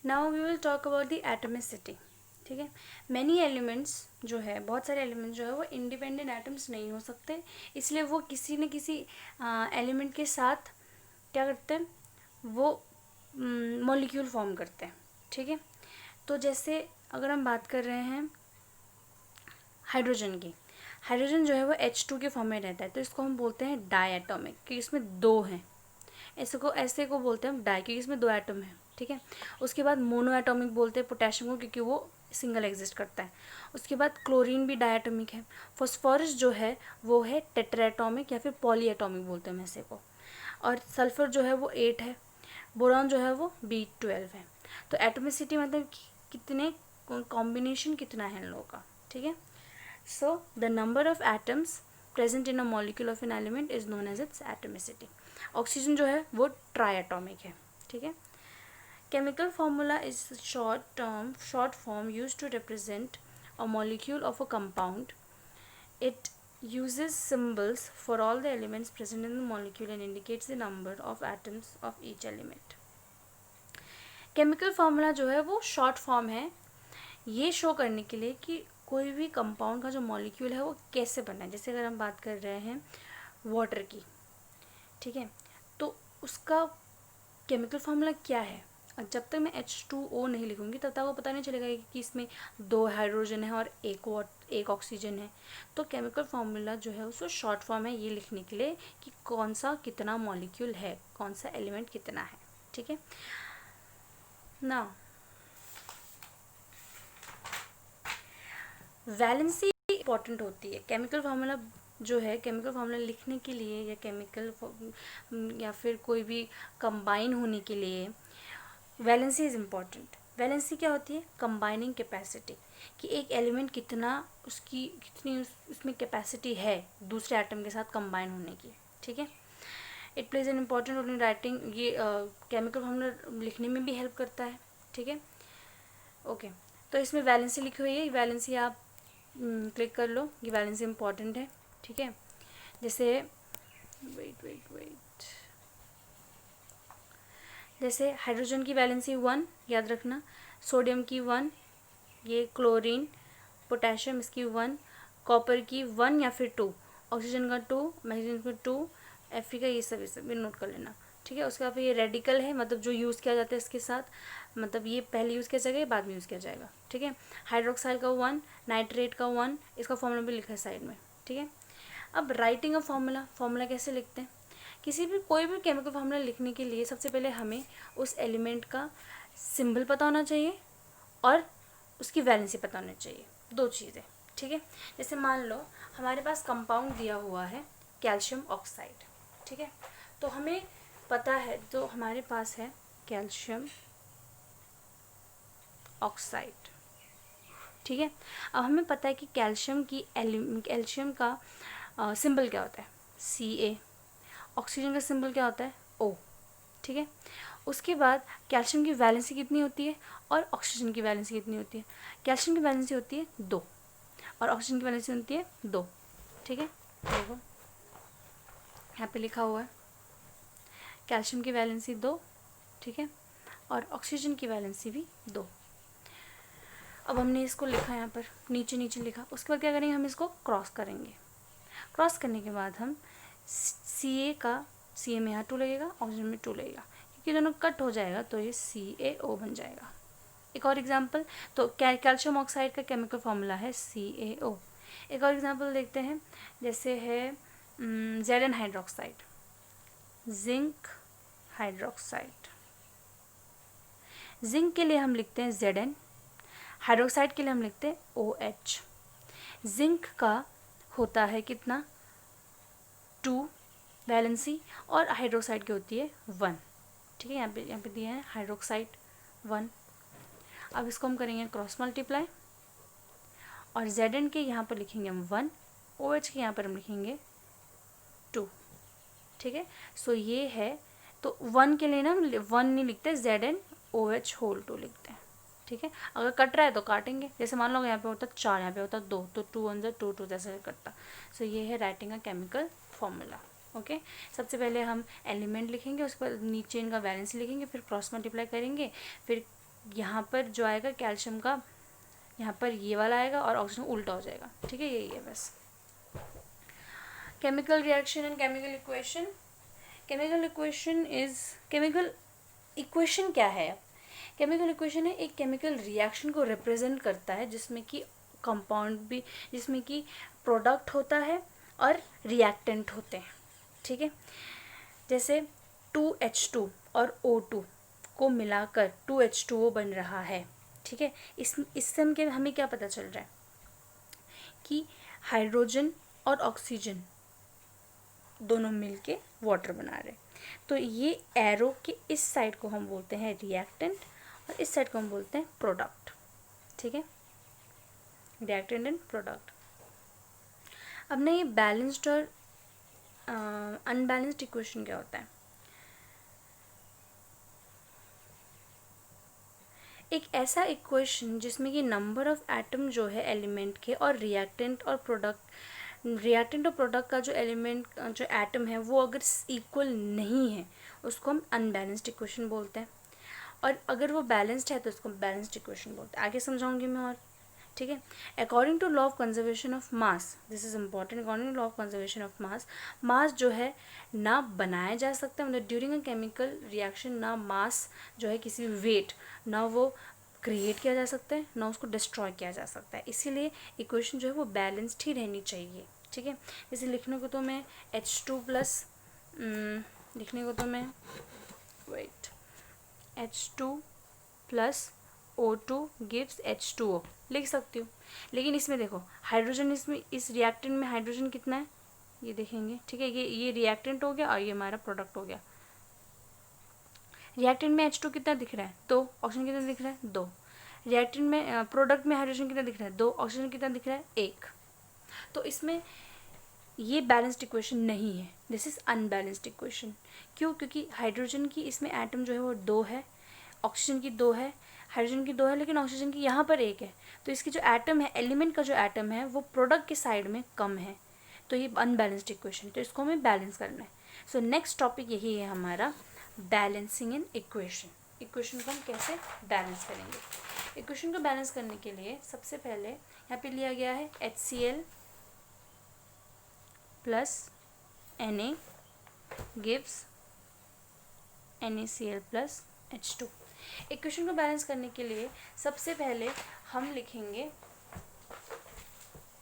Now we will talk about the atomicity. ठीक है, many elements जो है, बहुत सारे एलिमेंट्स जो है वो इंडिपेंडेंट एटम्स नहीं हो सकते, इसलिए वो किसी न किसी एलिमेंट के साथ क्या करते हैं, वो मॉलिक्यूल फॉर्म करते हैं. ठीक है, तो जैसे अगर हम बात कर रहे हैं हाइड्रोजन की, हाइड्रोजन जो है वो H2 के फॉर्म में रहता है, तो इसको हम बोलते हैं डाई एटॉमिक, क्योंकि इसमें दो हैं. ऐसे को बोलते हैं हम डाई, क्योंकि इसमें दो एटम है. ठीक है, उसके बाद मोनो एटॉमिक बोलते हैं पोटेशियम को, क्योंकि वो सिंगल एग्जिस्ट करता है. उसके बाद क्लोरीन भी डाई एटॉमिक है. फॉस्फोरस जो है वो है टेट्राएटॉमिक या फिर पॉली एटॉमिक बोलते हैं हम ऐसे को. और सल्फर जो है वो 8 है. बोरॉन जो है वो B12 है. तो एटॉमिसिटी मतलब कितने कॉम्बिनेशन कितना है इन लोगों का. ठीक है, so the number of atoms present in a molecule of an element is known as its atomicity. Oxygen जो है वो ट्राई एटॉमिक है. ठीक है, chemical formula is short form use to represent a molecule of a compound. It uses symbols for all the elements present in the molecule and indicates the number of atoms of each element. Chemical formula जो है वो short form है, ये show करने के लिए कि कोई भी कंपाउंड का जो मॉलिक्यूल है वो कैसे बना है. जैसे अगर हम बात कर रहे हैं वाटर की, ठीक है, तो उसका केमिकल फार्मूला क्या है. जब तक मैं H2O नहीं लिखूंगी तब तक आपको पता नहीं चलेगा कि इसमें दो हाइड्रोजन है और एक ऑक्सीजन है. तो केमिकल फार्मूला जो है उसको शॉर्ट फॉर्म है, ये लिखने के लिए कि कौन सा कितना मॉलिक्यूल है, कौन सा एलिमेंट कितना है. ठीक है ना, वैलेंसी इंपॉर्टेंट होती है. केमिकल फार्मूला जो है, केमिकल फार्मूला लिखने के लिए या फिर कोई भी कंबाइन होने के लिए वैलेंसी इज़ इम्पॉर्टेंट. वैलेंसी क्या होती है, कंबाइनिंग कैपेसिटी, कि एक एलिमेंट कितनी उसमें कैपेसिटी है दूसरे एटम के साथ कंबाइन होने की. ठीक है, it plays an important role in writing. ये केमिकल फार्मूला लिखने में भी हेल्प करता है. ठीक है, ओके, तो इसमें वैलेंसी लिखी हुई है, वैलेंसी आप क्लिक कर लो, ये वैलेंसी इम्पॉर्टेंट है. ठीक है, जैसे वेट जैसे हाइड्रोजन की वैलेंसी 1 याद रखना, सोडियम की 1, ये क्लोरीन, पोटेशियम इसकी 1, कॉपर की 1 या फिर 2, ऑक्सीजन का 2, मैग्नीशियम का 2, Fe का ये सब भी नोट कर लेना. ठीक है, उसके बाद ये रेडिकल है, मतलब जो यूज़ किया जाता है इसके साथ, मतलब ये पहले यूज़ किया जाएगा, बाद में यूज़ किया जाएगा. ठीक है, हाइड्रोक्साइल का 1, नाइट्रेट का 1, इसका फॉर्मूला भी लिखा है साइड में. ठीक है, अब राइटिंग ऑफ फार्मूला कैसे लिखते हैं. कोई भी केमिकल फार्मूला लिखने के लिए सबसे पहले हमें उस एलिमेंट का सिंबल पता होना चाहिए और उसकी वैलेंसी पता होनी चाहिए, दो चीज़ें. ठीक है, जैसे मान लो हमारे पास कंपाउंड दिया हुआ है कैल्शियम ऑक्साइड. ठीक है, तो हमें पता है, तो हमारे पास है कैल्शियम ऑक्साइड. ठीक है, अब हमें पता है कि कैल्शियम का सिंबल क्या होता है, Ca. ऑक्सीजन का सिंबल क्या होता है, O. ठीक है, उसके बाद कैल्शियम की वैलेंसी कितनी होती है और ऑक्सीजन की वैलेंसी कितनी होती है. कैल्शियम की वैलेंसी होती है 2 और ऑक्सीजन की वैलेंसी होती है 2. ठीक है, देखो यहाँ पे लिखा हुआ है कैल्शियम की वैलेंसी 2. ठीक है, और ऑक्सीजन की वैलेंसी भी 2. अब हमने इसको लिखा यहाँ पर, नीचे लिखा. उसके बाद क्या करेंगे, हम इसको क्रॉस करेंगे. क्रॉस करने के बाद हम Ca में यहाँ 2 लगेगा, ऑक्सीजन में 2 लगेगा, क्योंकि दोनों कट हो जाएगा तो ये CaO बन जाएगा. एक और एग्जांपल, तो कैल्शियम ऑक्साइड का केमिकल फार्मूला है CaO. एक और एग्जांपल देखते हैं, जैसे है Zn hydroxide, zinc hydroxide. Zinc के लिए हम लिखते हैं Zn, हाइड्रोक्साइड के लिए हम लिखते हैं OH. जिंक का होता है कितना, 2 वैलेंसी, और हाइड्रोक्साइड की होती है 1. ठीक है, यहाँ पे दिया है हाइड्रोक्साइड 1. अब इसको हम करेंगे क्रॉस मल्टीप्लाई, और Zn के यहाँ पर लिखेंगे हम 1, OH के यहाँ पर हम लिखेंगे 2. ठीक है, सो ये है, तो 1 के लिए ना 1 नहीं लिखते, ZnOH होल 2 लिखते हैं. ठीक है, अगर कट रहा है तो काटेंगे, जैसे मान लो यहाँ पे होता 4, यहाँ पे होता 2, तो 2 1 2 2 जैसे कटता. सो ये है राइटिंग का केमिकल फॉर्मूला. ओके, सबसे पहले हम एलिमेंट लिखेंगे, उसके बाद नीचे इनका वैलेंसी लिखेंगे, फिर क्रॉस मल्टीप्लाई करेंगे, फिर यहाँ पर जो आएगा कैल्शियम का, यहाँ पर ये वाला आएगा और ऑक्सीजन उल्टा हो जाएगा, ठीक है, यही है बस। Chemical reaction and chemical equation. Chemical equation क्या है? केमिकल इक्वेशन है एक केमिकल रिएक्शन को रिप्रेजेंट करता है जिसमें कि कंपाउंड भी, जिसमें कि प्रोडक्ट होता है और रिएक्टेंट होते हैं, ठीक है। जैसे 2H2 और O2 को मिलाकर 2H2O बन रहा है, ठीक है। इससे हमें क्या पता चल रहा है कि हाइड्रोजन और ऑक्सीजन दोनों मिलके वाटर बना रहे हैं। तो ये एरो के इस साइड को हम बोलते हैं रिएक्टेंट और इस साइड को हम बोलते हैं प्रोडक्ट, ठीक है, रिएक्टेंट एंड प्रोडक्ट। अब ना ये बैलेंस्ड और अनबैलेंस्ड इक्वेशन क्या होता है? एक ऐसा इक्वेशन जिसमें कि नंबर ऑफ एटम जो है एलिमेंट के और रिएक्टेंट और प्रोडक्ट का जो एलिमेंट जो एटम है वो अगर इक्वल नहीं है उसको हम अनबैलेंस्ड इक्वेशन बोलते हैं, और अगर वो बैलेंस्ड है तो उसको बैलेंस्ड इक्वेशन बोलते हैं। आगे समझाऊंगी मैं और, ठीक है। According to law of conservation of mass, this is important, according to law of conservation of mass, mass जो है ना बनाया जा सकता है, मतलब ड्यूरिंग अ केमिकल रिएक्शन ना मास जो है किसी वेट ना वो क्रिएट किया जा सकता है ना उसको डिस्ट्रॉय किया जा सकता है, इसीलिए इक्वेशन जो है वो बैलेंस्ड ही रहनी चाहिए, ठीक है। जैसे लिखने को तो मैं H2 प्लस लिखने को तो मैं H2 plus O2 gives H2O लिख सकती हूँ, लेकिन इसमें देखो हाइड्रोजन, इसमें इस रिएक्टेंट में हाइड्रोजन कितना है ये देखेंगे, ठीक है। ये रिएक्टेंट हो गया और ये हमारा प्रोडक्ट हो गया। रिएक्टेंट में H2 कितना दिख रहा है 2, ऑक्सीजन कितना दिख रहा है 2। रिएक्टेंट में प्रोडक्ट में हाइड्रोजन कितना दिख रहा है 2, ऑक्सीजन कितना दिख रहा है 1। तो इसमें ये बैलेंस्ड इक्वेशन नहीं है, दिस इज अनबैलेंस्ड इक्वेशन। क्यों? क्योंकि हाइड्रोजन की इसमें एटम जो है वो 2 है, ऑक्सीजन की 2 है, हाइड्रोजन की 2 है, लेकिन ऑक्सीजन की यहाँ पर 1 है। तो इसकी जो एटम है, एलिमेंट का जो एटम है वो प्रोडक्ट के साइड में कम है, तो ये अनबैलेंस्ड इक्वेशन, तो इसको हमें बैलेंस करना है। सो नेक्स्ट टॉपिक यही है हमारा, बैलेंसिंग इन इक्वेशन। इक्वेशन को हम कैसे बैलेंस करेंगे? इक्वेशन को बैलेंस करने के लिए सबसे पहले यहाँ पे लिया गया है HCl plus Na gives NaCl plus H2। Equation को बैलेंस करने के लिए सबसे पहले हम लिखेंगे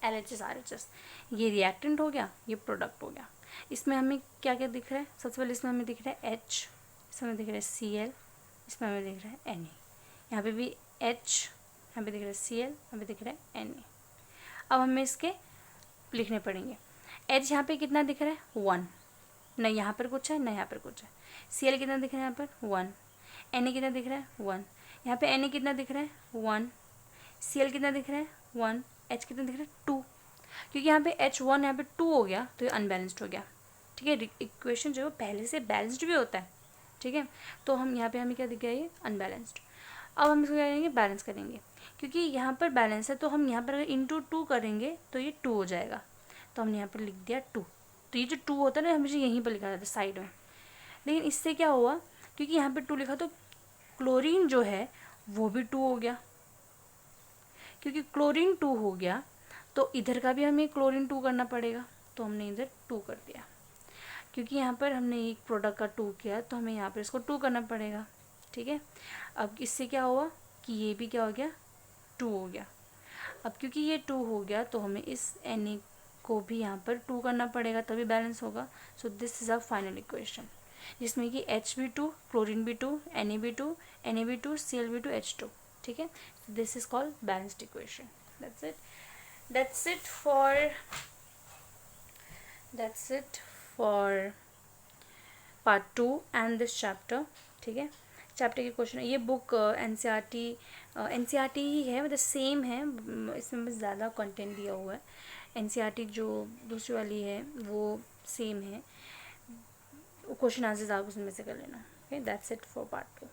LHS RHS, ये रिएक्टेंट हो गया, ये प्रोडक्ट हो गया। इसमें हमें क्या क्या दिख रहा है? सबसे पहले इसमें हमें दिख रहा है H, इसमें दिख रहा है Cl, इसमें हमें दिख रहा है Na, यहाँ पे भी H, यहाँ पे दिख रहा है Cl, यहाँ पे दिख रहा है Na। अब हमें इसके लिखने पड़ेंगे। H यहाँ पे कितना दिख रहा है 1, न यहाँ पर कुछ है न यहाँ पर कुछ है। Cl कितना दिख रहा है यहाँ पर 1, Na कितना दिख रहा है 1, यहाँ पे Na कितना दिख रहा है 1, Cl कितना दिख रहा है 1, H कितना दिख रहा है 2, क्योंकि यहाँ पे H1 यहाँ पे 2 हो गया तो ये अनबैलेंस्ड हो गया, ठीक है। इक्वेशन जो है पहले से बैलेंस्ड भी होता है, ठीक है। तो हम यहाँ पे हमें क्या दिख गया, ये अनबैलेंस्ड। अब हम इसको क्या करेंगे, बैलेंस करेंगे, क्योंकि यहाँ पर बैलेंस है तो हम यहाँ पर अगर इंटू 2 करेंगे तो ये 2 हो जाएगा, तो हमने यहाँ पर लिख दिया 2। तो ये जो 2 होता है ना हमेशा यहीं पर लिखा जाता है साइड में, लेकिन इससे क्या हुआ, क्योंकि यहाँ पर 2 लिखा तो क्लोरीन जो है वो भी 2 हो गया, क्योंकि क्लोरीन 2 हो गया तो इधर का भी हमें क्लोरीन 2 करना पड़ेगा, तो हमने इधर 2 कर दिया। क्योंकि यहाँ पर हमने एक प्रोडक्ट का 2 किया तो हमें यहाँ पर इसको 2 करना पड़ेगा, ठीक है। अब इससे क्या हुआ कि ये भी क्या हो गया 2 हो गया। अब क्योंकि ये 2 हो गया तो हमें इस Na को भी यहाँ पर 2 करना पड़ेगा तभी बैलेंस होगा। So this is a final equation जिसमें कि H भी 2, क्लोरीन भी 2, Na भी 2, Na भी 2, Cl भी 2, H2, ठीक है। This is called balanced equation. That's it for part 2 and this chapter, ठीक है। चैप्टर के क्वेश्चन, ये बुक NCERT ही है, मतलब सेम है, इसमें बस ज़्यादा कंटेंट दिया हुआ है। NCERT जो दूसरी वाली है वो सेम है, क्वेश्चन आंसर्स आप उसमें से कर लेना। Okay, that's it for part 2।